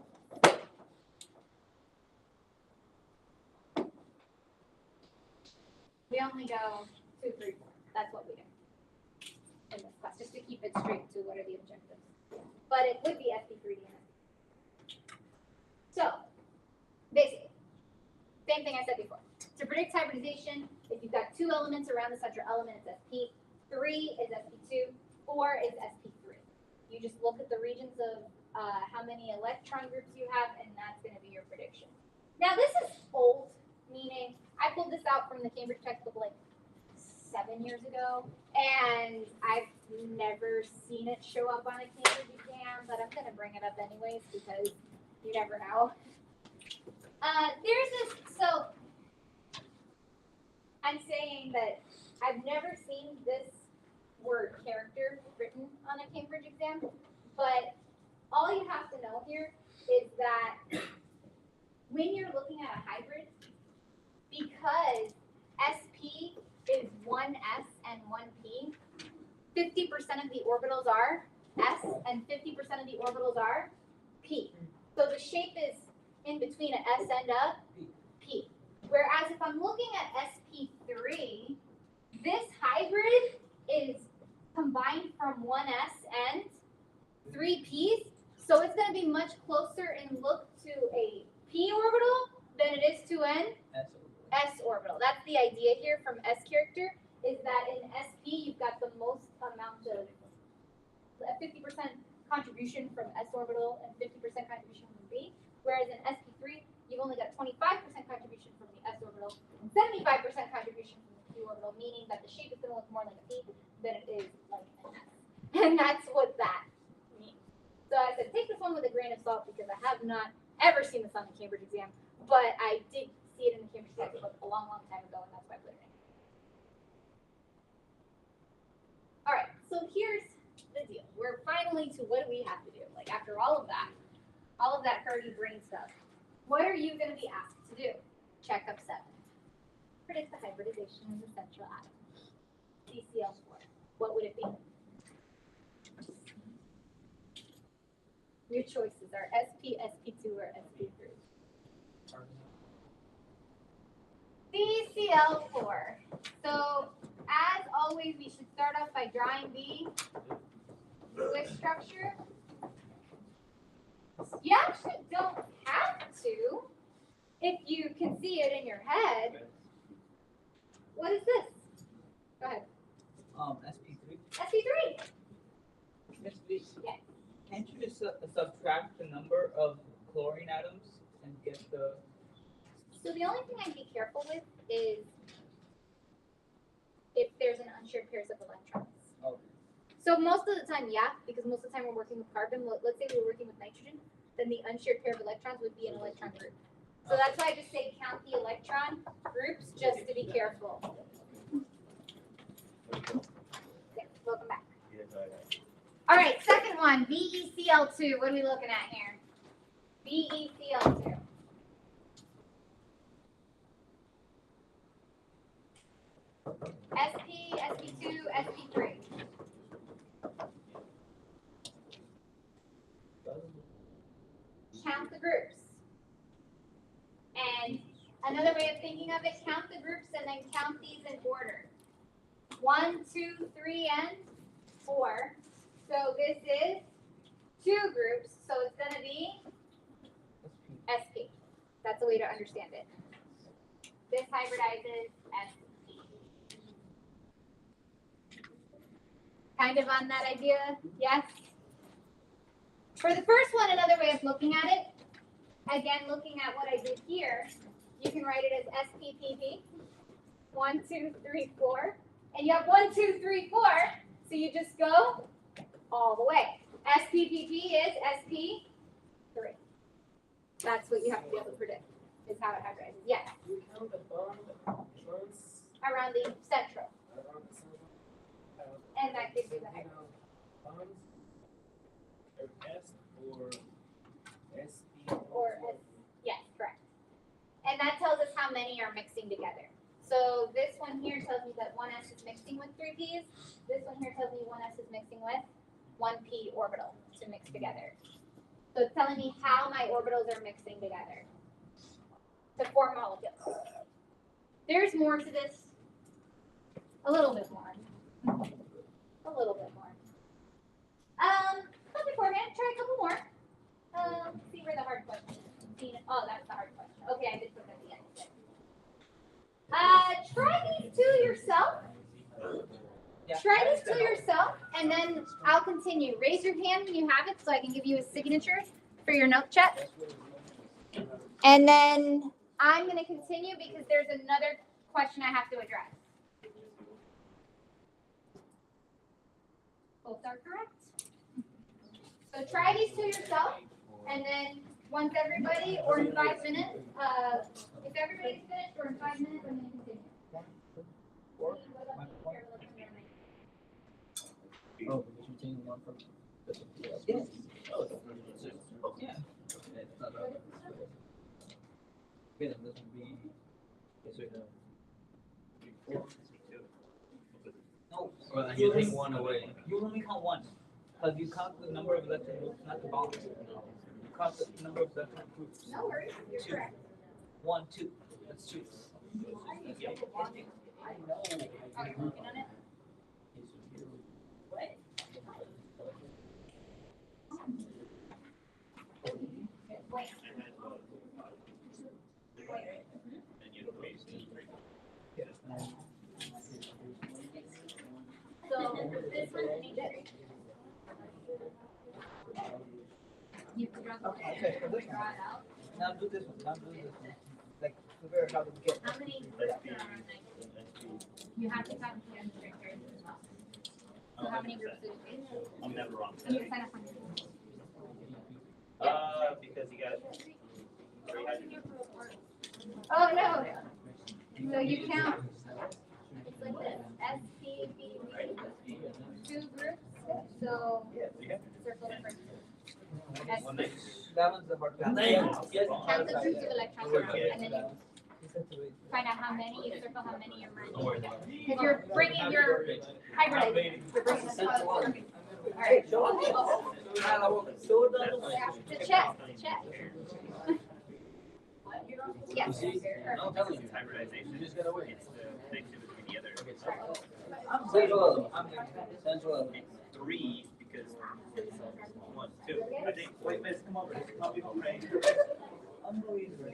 We only go 2, 3, 4. That's what we do in this class, just to keep it straight to what are the objectives. But it would be SP3 DNA. So, basically, same thing I said before. To predict hybridization, if you've got 2 elements around the central element, it's SP. 3 is SP2. 4 is SP3. You just look at the regions of how many electron groups you have, and that's going to be your prediction. Now, this is old, meaning I pulled this out from the Cambridge textbook like 7 years ago, and I've never seen it show up on a Cambridge exam, but I'm going to bring it up anyways because you never know. There's this, so I'm saying that I've never seen this word character written on a Cambridge exam, but all you have to know here is that when you're looking at a hybrid, because SP is 1s and 1p, 50% of the orbitals are s and 50% of the orbitals are p. So the shape is in between an s and a p. Whereas if I'm looking at sp3, this hybrid is combined from 1s and 3 p's, so it's going to be much closer in look to a p orbital than it is to an s orbital. That's the idea here from S character, is that in SP you've got the most amount of 50% contribution from s orbital and 50% contribution from b, whereas in SP3 you've only got 25% contribution from the s orbital and 75% contribution from the p orbital, meaning that the shape is going to look more like a p than it is like an s. And that's what that means. So I said, take this one with a grain of salt because I have not ever seen this on the Cambridge exam, but I did see it in the Cambridge textbook a long, long time ago, and that's why I put it in. All right, so here's the deal. We're finally to what do we have to do? Like after all of that hurdy brain stuff, what are you going to be asked to do? Check up 7. Predict the hybridization in the central atom. CCl4. What would it be? Your choices are SP, SP2, or SP3. CCl4. So, as always, we should start off by drawing the Swiss structure. You actually don't have to if you can see it in your head. What is this? Go ahead. SP3. SP3. Miss V, Yes. can't you just subtract the number of chlorine atoms and get the? So the only thing I'd be careful with is if there's an unshared pairs of electrons. Oh. So most of the time, yeah, because most of the time we're working with carbon. Let's say we were working with nitrogen, then the unshared pair of electrons would be an electron group. So that's why I just say count the electron groups just to be careful. Yeah, welcome back. All right, second one, BeCl2. What are we looking at here? BeCl2. SP, SP2, SP3. Count the groups. And another way of thinking of it, count the groups and then count these in order. 1, 2, 3, and 4. So this is two groups, so it's gonna be SP. That's the way to understand it. This hybridizes SP. Kind of on that idea, yes? For the first one, another way of looking at it, again, looking at what I did here, you can write it as SPPP. 1, 2, 3, 4. And you have 1, 2, 3, 4. So you just go all the way. SPPP is SP3. That's what you have to be able to predict, is how it hybridizes. Yes. You count the bond once Around the central. around the center. And that gives you the hybrid. Bonds are S or SP Or yes, correct. And that tells us how many are mixing together. So this one here tells me that 1s is mixing with 3 p's. This one here tells me 1s is mixing with 1p orbital to mix together. So it's telling me how my orbitals are mixing together to form molecules. There's more to this. A little bit more. A little bit more. But beforehand, try a couple more. See where the hard question is. Oh, that's the hard question. Okay, I did put that at the end. Try these two yourself. Yeah. Try these two yourself, and then I'll continue. Raise your hand when you have it so I can give you a signature for your note check. And then I'm going to continue because there's another question I have to address. Both are correct. So try these two yourself, and then once everybody, or in 5 minutes, if everybody's finished, or in 5 minutes, I'm going to continue. Oh, because you're taking one from this one to the other. Yeah. It's not that. Okay, then this would be. Okay, so no. Well, you take one away. You only count one. Because you count the number of electron groups, not the bonds. You count the number of electron groups. No worries, you're Two. correct. 1, 2. That's 2. I know. Are you working on it? Wait. So this one needs to you can draw the Okay, so this draw one. it out. Now do this one. Now do this one. Like, figure out how to get. How many groups are on nitrogen? You have to count the unrestricted as well. So how many groups did you get? I'm never wrong. You sign up on your. Because you got 300. Oh, no. So you count. It's like this, S, P, B, B, 2 groups, so circle the first group. S, One next. That one's the hard one. Yes. count the groups of electrons around, and then you find out how many, you circle how many you're bringing together. If you're bringing your hybridizing, you're bringing this one. All right. The check, the check. Yes. I'm telling you. Hybridization. You just gotta wait. It's the connection between the other. I'm central. I'm central. It's 3 because 1, 2. I think. Wait, miss, come over. Help me go pray. Unbelievable.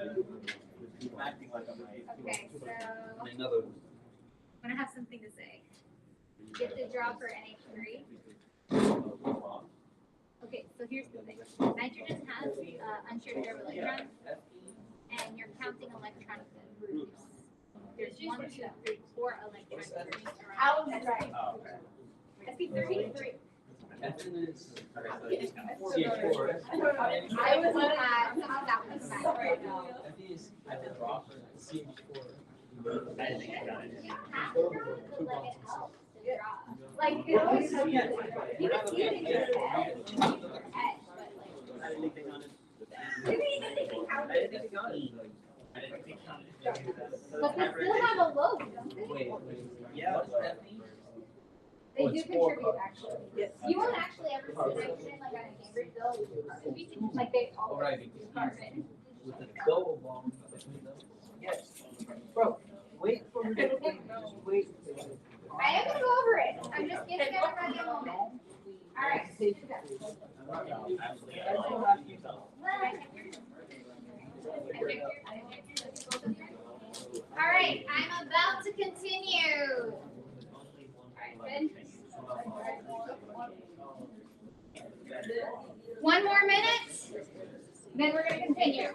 I'm acting like I'm right. Okay, so Another. I'm gonna have something to say. Get the draw for NH3. Okay, so here's the thing. Nitrogen has unshared pair of electrons, and you're counting electron groups. There's 1, 2, 3, 4 electron groups around. I was right. SP3? 3. CH4. I was that was right. CH4. I didn't think I got it. Like, you always have you can see it in your head, but like, I didn't think on it. you can even think how I didn't think on it. I didn't think on it. but they still have a load, don't they? Wait. Yeah, What does that mean? They Oh, do it's 4 contribute actually. You won't actually ever see nitrogen like on a Cambridge bill. Like they all Alright. use carbon. With the double bond between them. Yes. Bro, wait for me. Wait. I am gonna go over it. I'm just giving everybody a moment. All right. right, I'm about to continue. Alright, good. One more minute, then we're gonna continue.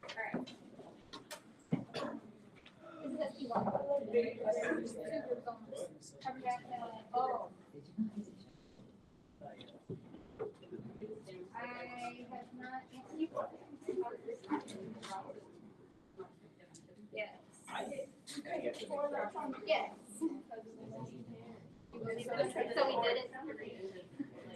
Alright. This is SB1. Oh. I have not. Yes. Yes. So we did it.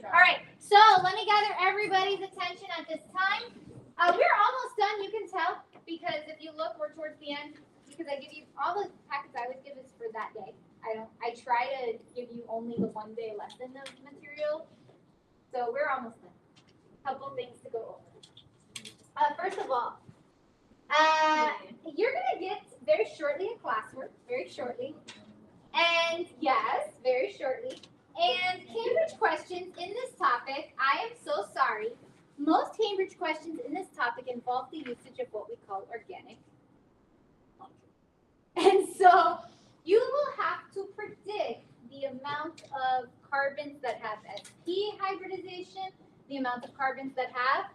All right. So let me gather everybody's attention at this time. We're almost done. You can tell because if you look, we're towards the end. Because I give you all the packets I would give is for that day. I try to give you only the 1 day lesson of material. So we're almost done. Couple things to go over. First of all, you're gonna get very shortly a classwork, very shortly, and yes, very shortly. And Cambridge questions in this topic, I am so sorry. Most Cambridge questions in this topic involve the usage of what we call organic. And so you will have to predict the amount of carbons that have sp hybridization, the amount of carbons that have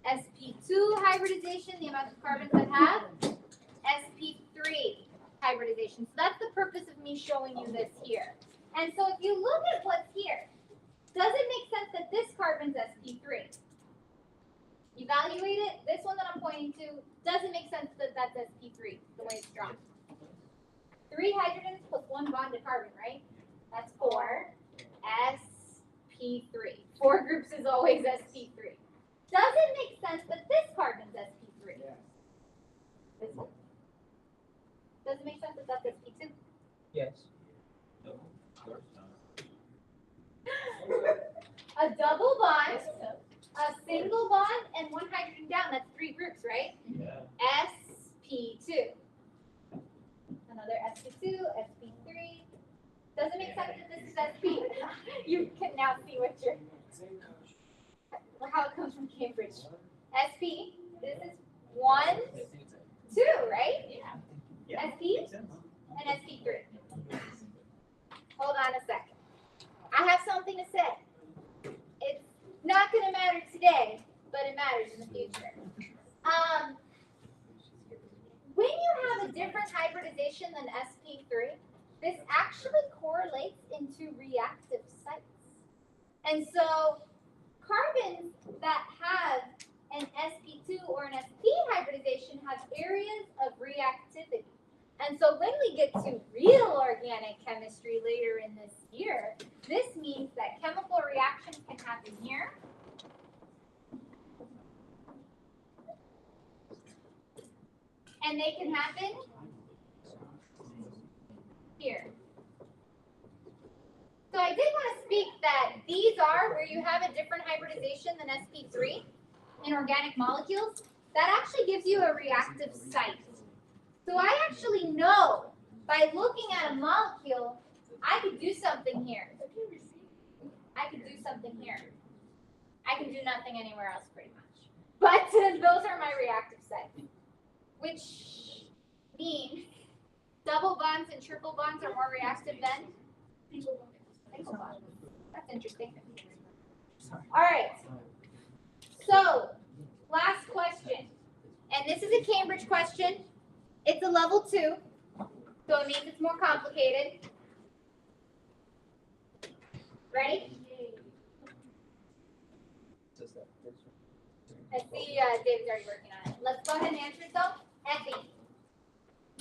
sp2 hybridization, the amount of carbons that have sp3 hybridization. So that's the purpose of me showing you this here. And so if you look at what's here, does it make sense that this carbon's sp3? Evaluate it. This one that I'm pointing to, does it make sense that that's sp3, the way it's drawn? 3 hydrogens plus 1 bonded carbon, right? That's 4 sp3. 4 groups is always sp3. Does it make sense that this carbon's sp3? Yeah. This one? Does it make sense that that's sp2? Yes. A double bond, a single bond, and 1 hydrogen down. That's 3 groups, right? Yeah. sp2. Another sp2, sp3. Does it make sense that this is sp? You can now see what you're, how it comes from Cambridge. sp, this is 1, 2, right? Yeah. sp and sp3. Hold on a second. I have something to say. It's not going to matter today, but it matters in the future. When you have a different hybridization than sp3, this actually correlates into reactive sites. And so carbons that have an sp2 or an sp hybridization have areas of reactivity. And so when we get to real organic chemistry later in this year, this means that chemical reactions can happen here. And they can happen here. So I did want to speak that these are where you have a different hybridization than sp3 in organic molecules. That actually gives you a reactive site. So I actually know by looking at a molecule, I could do something here. I could do something here. I can do nothing anywhere else pretty much. But those are my reactive sites, which means double bonds and triple bonds are more reactive than single bonds. That's interesting. All right. So, last question. And this is a Cambridge question. It's a level 2, so it means it's more complicated. Ready? I see David's already working on it. Let's go ahead and answer it though. Ethene.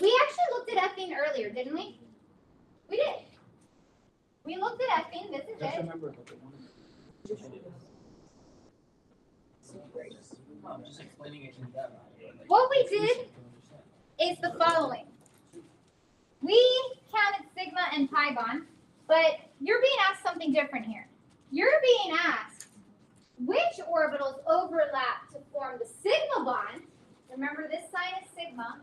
We actually looked at ethene earlier, didn't we? We did. We looked at ethene. This is Just it. remember what the one. I'm just explaining it in that way. What we did is the following. We counted sigma and pi bond, but you're being asked something different here. You're being asked which orbitals overlap to form the sigma bond. Remember this sign is sigma.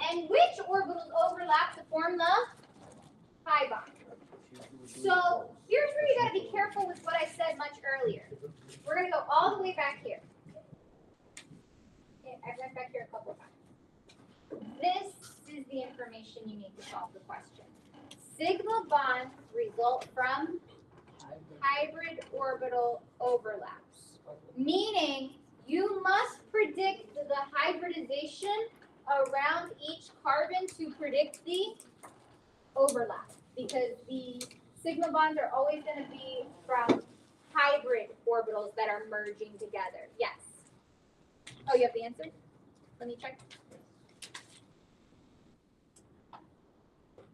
And which orbitals overlap to form the pi bond. So here's where you got to be careful with what I said much earlier. We're going to go all the way back here. I've went back here a couple times. This is the information you need to solve the question. Sigma bonds result from hybrid orbital overlaps, meaning you must predict the hybridization around each carbon to predict the overlap, because the sigma bonds are always going to be from hybrid orbitals that are merging together. Yes. Oh, you have the answer? Let me check.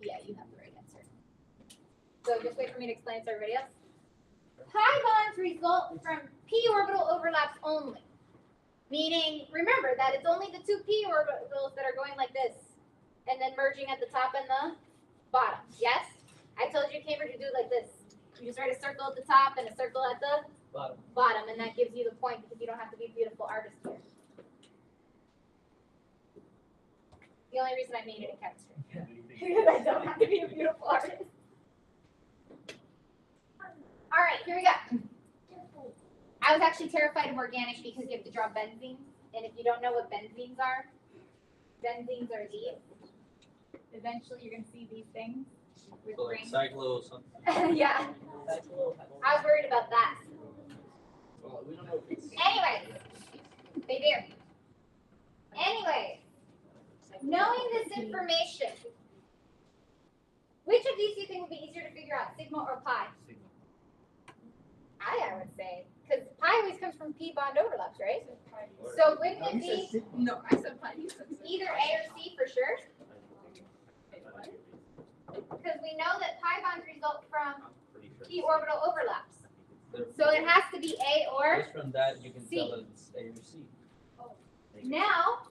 Yeah, you have the right answer. So just wait for me to explain it to everybody else. Pi bonds result from p orbital overlaps only. Meaning, remember that it's only the two p orbitals that are going like this, and then merging at the top and the bottom. Yes? I told you Cambridge to do it like this. You just write a circle at the top and a circle at the bottom, and that gives you the point because you don't have to be a beautiful artist here. The only reason I made it in chemistry. Because I don't have to be a beautiful artist. All right, here we go. I was actually terrified of organic because you have to draw benzenes. And if you don't know what benzenes are these. Eventually, you're going to see these things with So like rings. cyclo something. Yeah, I was worried about that. Well, we don't know if it's. Anyways, they do. Anyways, knowing this information, which of these do you think would be easier to figure out, sigma or pi? I would say, because pi always comes from p bond overlaps, right? So wouldn't it be No, I said pi. You said sigma. either A or C for sure? Because we know that pi bonds result from p orbital overlaps. So it has to be A or Just from that, you can C. tell it's A or C. now.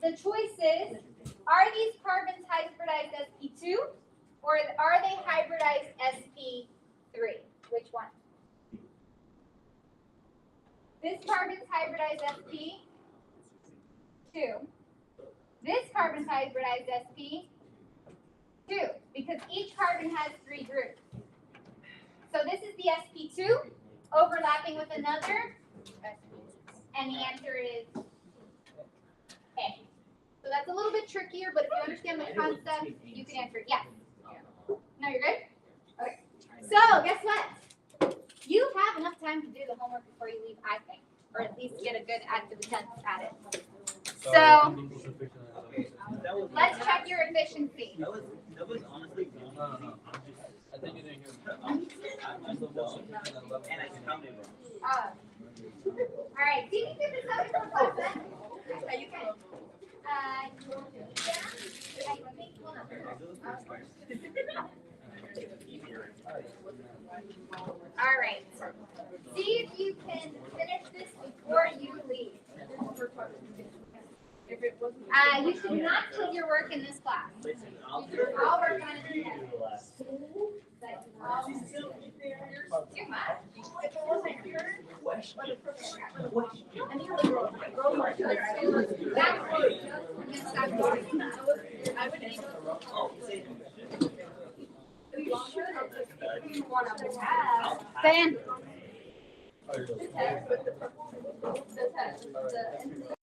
The choice is, are these carbons hybridized sp2 or are they hybridized sp3? Which one? This carbon's hybridized sp2. This carbon's hybridized sp2 because each carbon has 3 groups. So this is the sp2 overlapping with another, and the answer is A. So that's a little bit trickier, but if you understand the concept, you can answer it. Yes. No, you're good? Okay. So guess what? You have enough time to do the homework before you leave, I think. Or at least get a good active attendance at it. So let's check your efficiency. That was honestly No. I think you didn't hear me. I'm the most efficient at level. And I counted them. All right. See if you can get this out of your class then. How you feel? All right. See if you can finish this before you leave. If it wasn't. You should not put your work in this class. Listen, You should all work on it in here. That's all. Too much. If it wasn't yours. And you're the girl. Backwards. Yes, backwards. I would need Ben. the test, but the